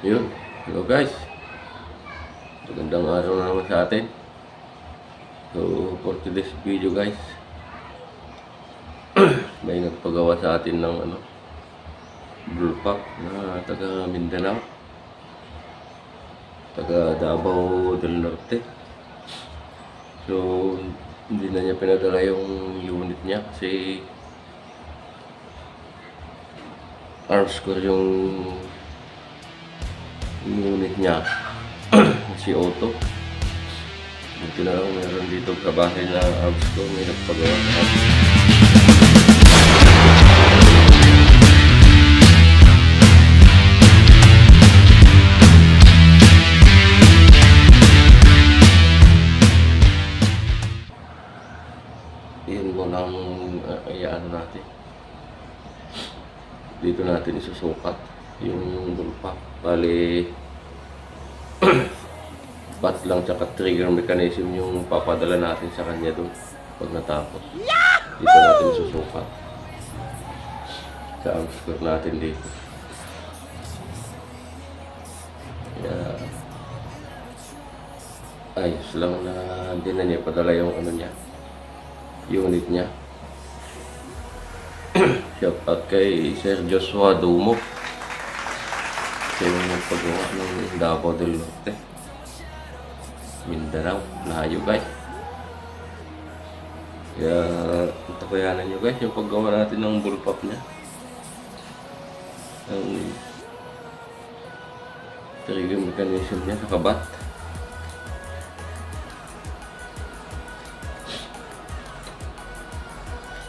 Yun. Hello guys. Magandang araw na naman sa atin. So, for today's video guys, may nagpagawa sa atin ng blue pack na taga Mindanao, taga Davao del Norte. So, hindi na niya pinadala yung unit niya kasi arms ko yung unit niya. Si Otto. Buti na lang meron dito sa bahay na arms ko, may nagpagawa sa atin. Yun mo lang ano natin. Dito natin isusukat yung bulpak. Bali bat lang tsaka trigger mechanism yung papadala natin sa kanya doon pag natapos. Dito natin susukat sa arm square natin dito. Kaya ayos lang na hindi na niya padala yung niya, unit niya. Shout out kay Sir Joshua Dumo, siya yung nagpagawa ng Davao del Norte, Mindanao. Layo guys. Kaya tabayanan nyo guys yung paggawa natin ng bullpup niya, ang trigger mechanism niya sa kabat.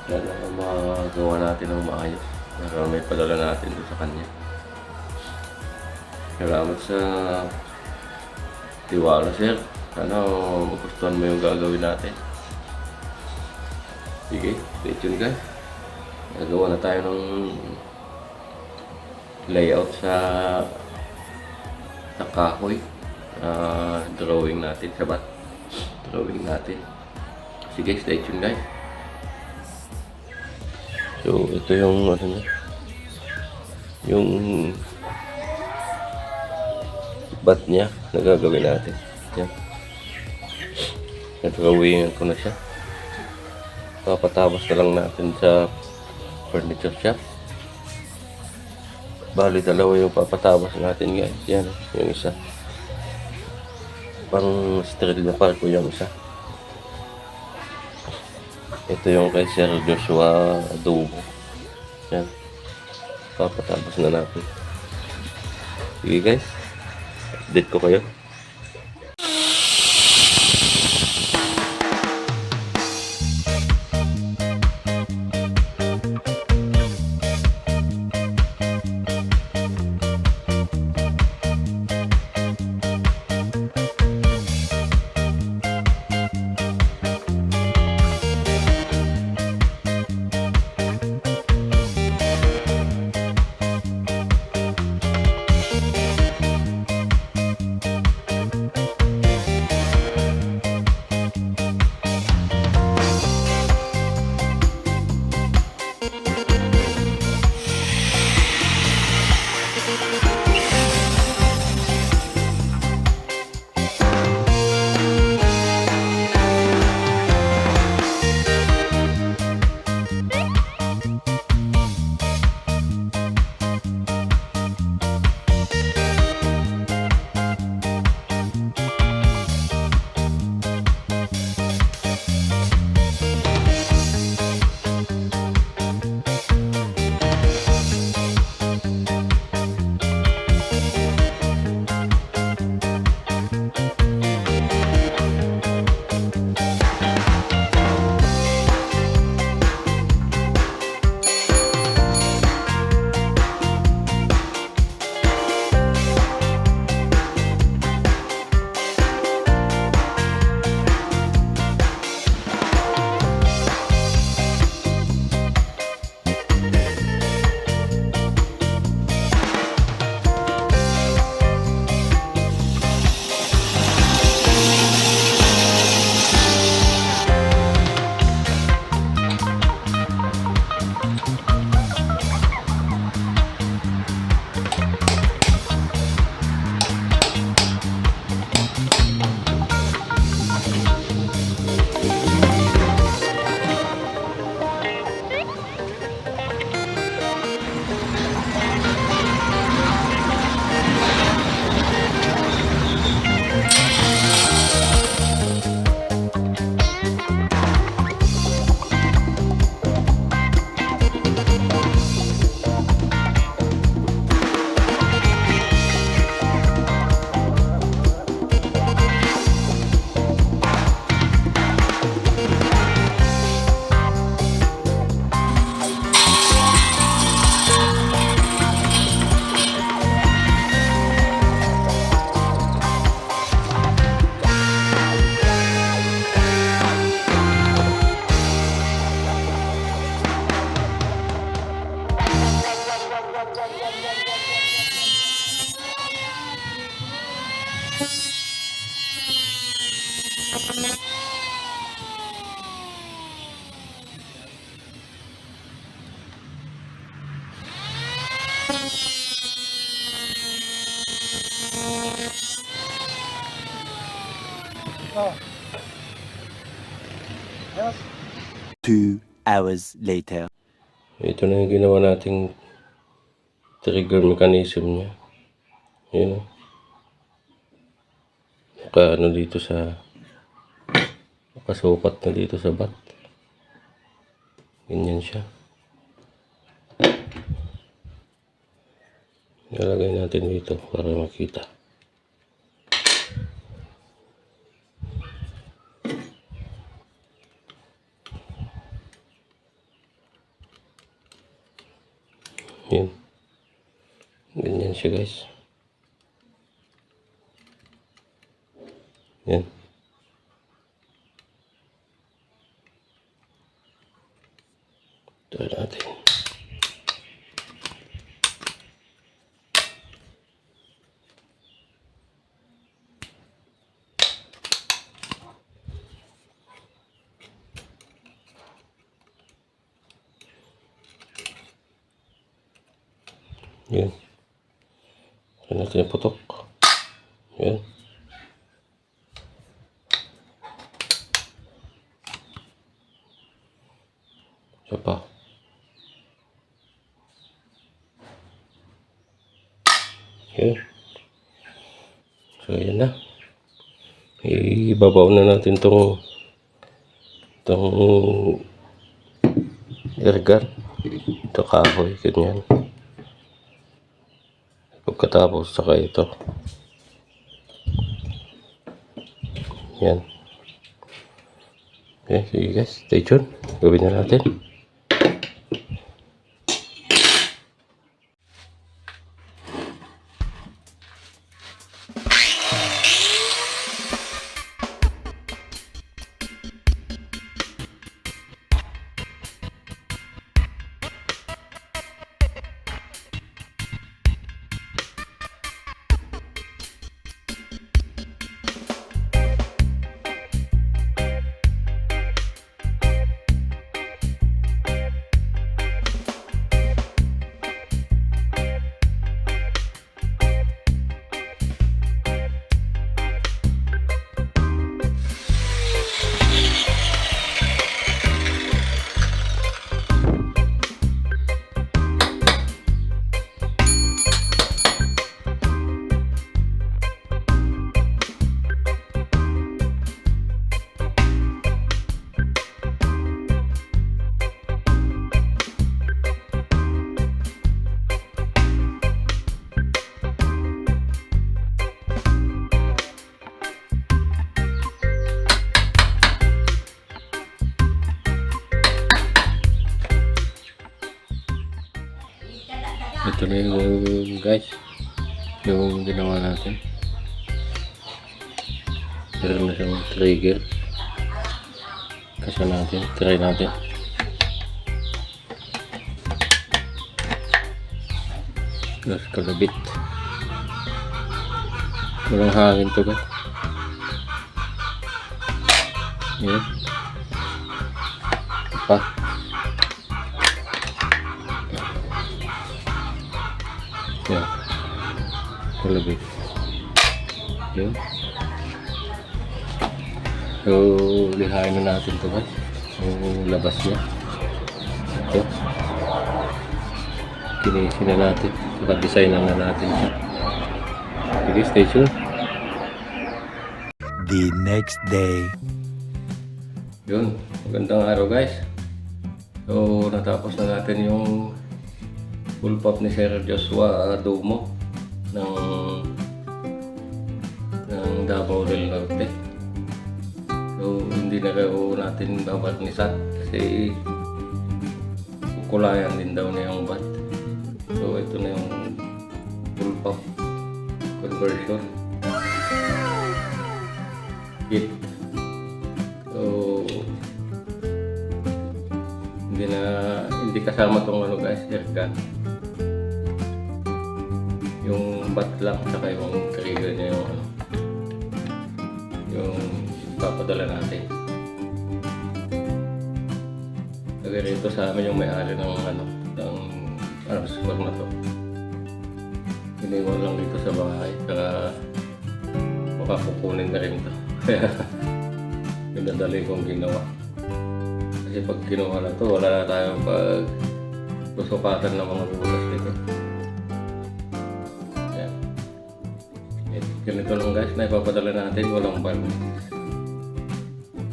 Yan ang magawa natin ng maayos para may padala natin doon sa kanya. Salamat sa tiwala sir. Sana magustuhan mo yung gagawin natin. Sige, stay tuned guys. Nagawa na tayo ng layout sa kahoy. Drawing natin sa bat. Drawing natin. Sige, stay tuned guys. So, ito yung niya, yung bat niya na gagawin natin. Yan. Nag-drawing ko na siya. Papatapos na lang natin sa furniture shop. Bali, dalawa yung papatapos natin guys. Yan, yung isa. Pang sterile na parko yung isa. Ito yung kay Sir Joshua Dumo. Yan. Papatapos na natin. Sige guys. Update ko kayo. Oh. Yes. 2 hours later. Ito na yung ginawa nating trigger mechanism niya. Yun. Ano dito sa nakasukat na dito sa bat. Ganyan siya. Nalagay natin dito para makita. Yan. Ganyan siya guys. Yan. Try natin. Yan. Try natin yung putok. Yan. Isa pa. Yan. So, yan na. Ibabaw na natin tong airgun. Ito kahoy. Ganyan. Pagkatapos, saka ito. Yan. Okay, sige guys. Stay tuned. Gawin na natin. Ito na yung guys, yung ginawa natin. Meron na siyang trigger. Kasi natin, try natin. Tapos kalabit. Walang hangin to guys. Yan. Pa. Yan. Kalabit. Yan. So, lihain na natin to guys. Yung labas niya. Ito. Kinisin na natin. Design na natin siya. Sige, stay tuned. The next day. Yun, magandang araw guys. So, natapos na natin yung full pop ni Sir Joshua Dumo ng Davao del Norte. So, hindi na raw natin babarnisan kasi kukulayan din daw na yung bat. So, ito na yung full pop conversion kit. So, hindi kasama tong ano guys, airgun. Yung bat lang saka yung trigger niya yung ano. yung ipapadala natin. Kaya rito sa amin yung may-ari ng super na to. Iniwan lang dito sa bahay, kaya baka kukunin na rin to. Kaya pinadali kong ginawa. Kasi pag kinuha na to, wala na tayong susukatan ng mga bulas dito. Ayan. Ganito lang guys, na ipapadala natin, walang balance.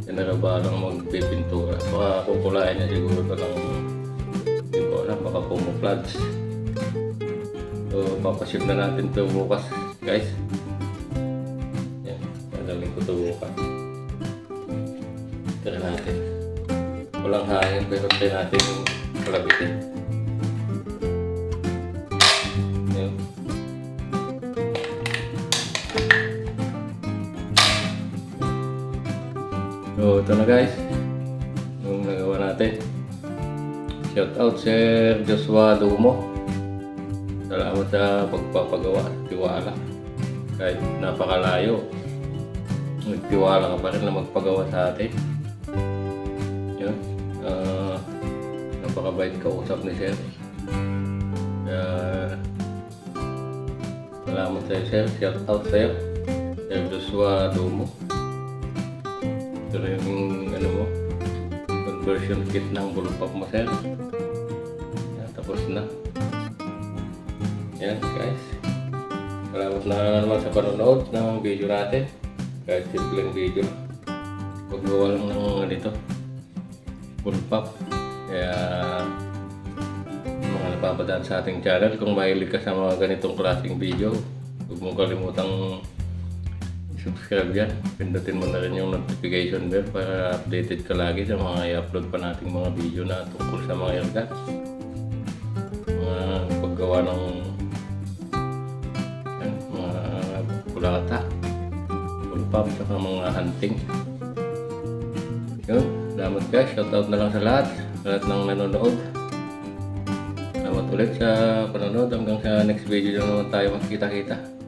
Generaba lang magpipintura. Baka kukulain niya siguro ito ng hindi ko alam, baka pumuplads. So papaship na natin ito bukas guys. Yan, dadalhin ko ito bukas. Tara natin. Walang hangin pero try natin yung palabitin. Yan. So ito na guys, yung nagawa natin. Shout out Sir Joshua Dumo. Salamat sa pagpapagawa, tiwala. Kahit napakalayo, nagtiwala ka pa rin na magpagawa sa atin. Yun, napakabait kausap ni Sir. Kaya salamat sa Sir, shout out sa iyo, Sir Joshua Dumo. Ito na yung mo, conversion kit ng bullpup mo Sir. Yan, tapos na. Yan guys. Salamat na naman sa panonood ng video natin. Kahit simpleng video. Paggawa lang ng ganito, bullpup. Kaya mga napapadaan sa ating channel, kung mahilig ka sa mga ganitong klaseng video, huwag mong kalimutang subscribe yan. Pindutin mo na rin yung notification bell para updated ka lagi sa mga i-upload pa nating mga video na tungkol sa mga airguns, mga paggawa ng mga kulata, bullpup, saka mga hunting. Yun, salamat guys, shoutout na lang sa lahat ng nanonood. Salamat ulit sa panonood, hanggang sa next video na naman tayo magkita-kita.